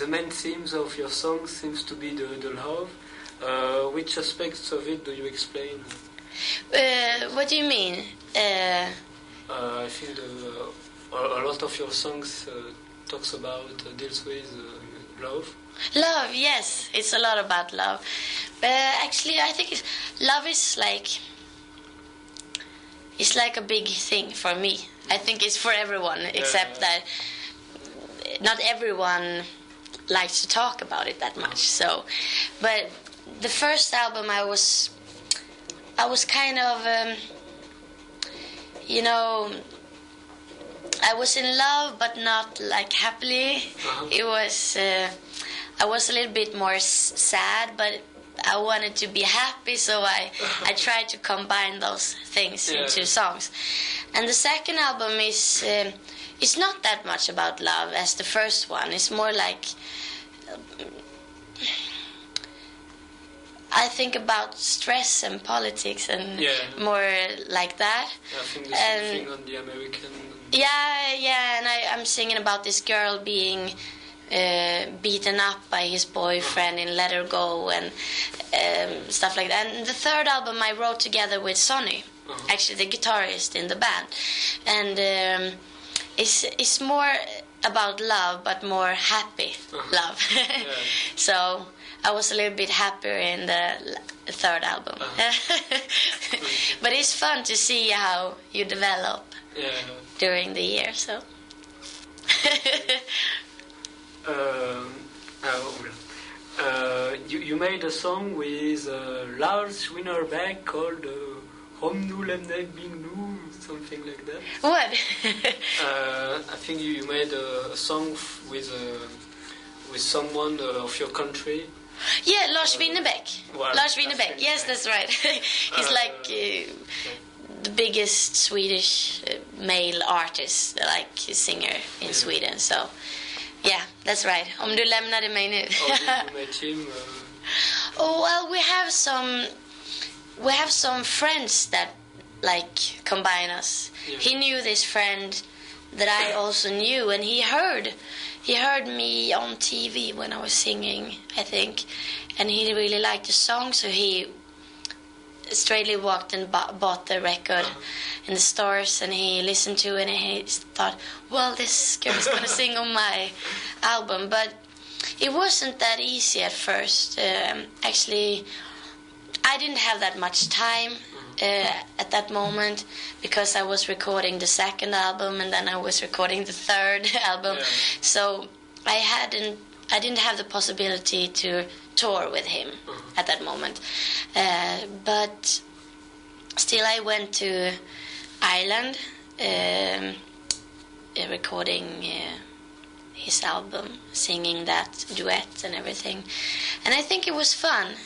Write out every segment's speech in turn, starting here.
The main themes of your song seems to be the love. Which aspects of it do you explain? What do you mean? I think a lot of your songs talks about, deals with love. Love, yes, it's a lot about love. Actually, I think love is it's like a big thing for me. I think it's for everyone, except that not everyone likes to talk about it that much. So, but the first album, I was kind of, I was in love, but not like happily. It was, I was a little bit more sad, but I wanted to be happy, so I tried to combine those things into songs. And the second album is, it's not that much about love as the first one. It's more like, I think about stress and politics and more like that. I think the same thing on the American. Yeah, and I'm singing about this girl being beaten up by his boyfriend in Let Her Go and stuff like that. And the third album I wrote together with Sonny, actually the guitarist in the band, and it's more about love, but more happy love. So I was a little bit happier in the third album. But it's fun to see how you develop during the year. So. You made a song with Lars Winnerbäck called Om Nu Lämnar Bing Nu, something like that. What? I think you made a song with someone of your country. Yeah, Lars Winnerbäck. Lars Winnerbäck, yes, that's right. He's like the biggest Swedish male artist, like singer in Sweden. So, yeah, that's right. Om du lämnade mig nu. Oh, well, we have some friends that like combine us. Yeah. He knew this friend that I also knew, and he heard me on TV when I was singing, I think, and he really liked the song, so he straightly walked and bought the record in the stores, and he listened to it, and he thought, well, this girl's gonna sing on my album. But it wasn't that easy at first. Actually, I didn't have that much time at that moment, because I was recording the second album, and then I was recording the third album. So I didn't have the possibility to tour with him at that moment. But still, I went to Ireland recording his album, singing that duet and everything. And I think it was fun.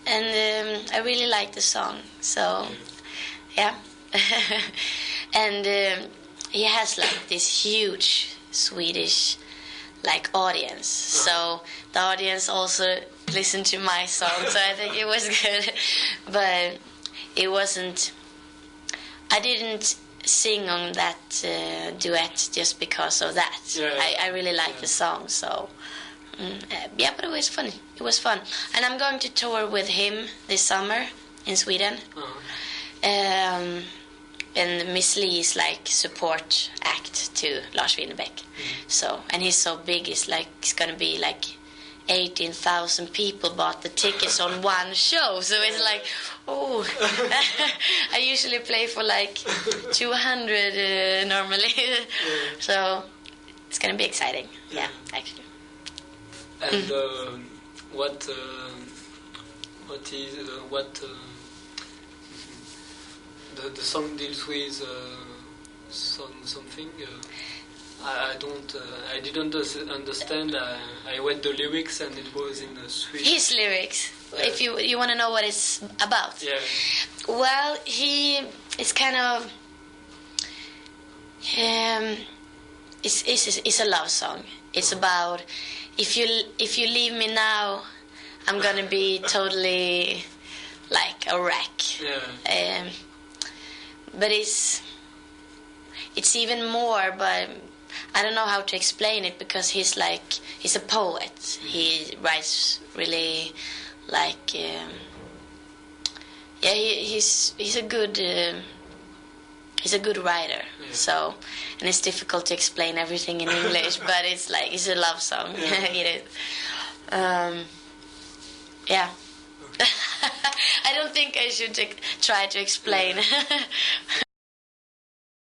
And I really liked the song. So, yeah. And he has like this huge Swedish like audience. So the audience also listened to my song. So I think it was good. But it wasn't. I didn't sing on that duet just because of that. I really like the song, so but it was fun. It was fun, and I'm going to tour with him this summer in Sweden. And Miss Li is like support act to Lars Winnerbäck. So, and he's so big, it's gonna be like 18,000 people bought the tickets on one show. So it's like, oh, I usually play for like 200 normally. So it's gonna be exciting. Yeah, actually. And the song deals with something. I didn't understand. I read the lyrics and it was in Swedish. His lyrics. If you want to know what it's about. Yeah. Well, it's kind of it's a love song. It's about if you leave me now, I'm gonna be totally like a wreck. Yeah. But it's even more, but I don't know how to explain it because he's a poet. He writes really like he's a good writer. Yeah. So, and it's difficult to explain everything in English, but it's a love song. It is. Yeah. I don't think I should try to explain.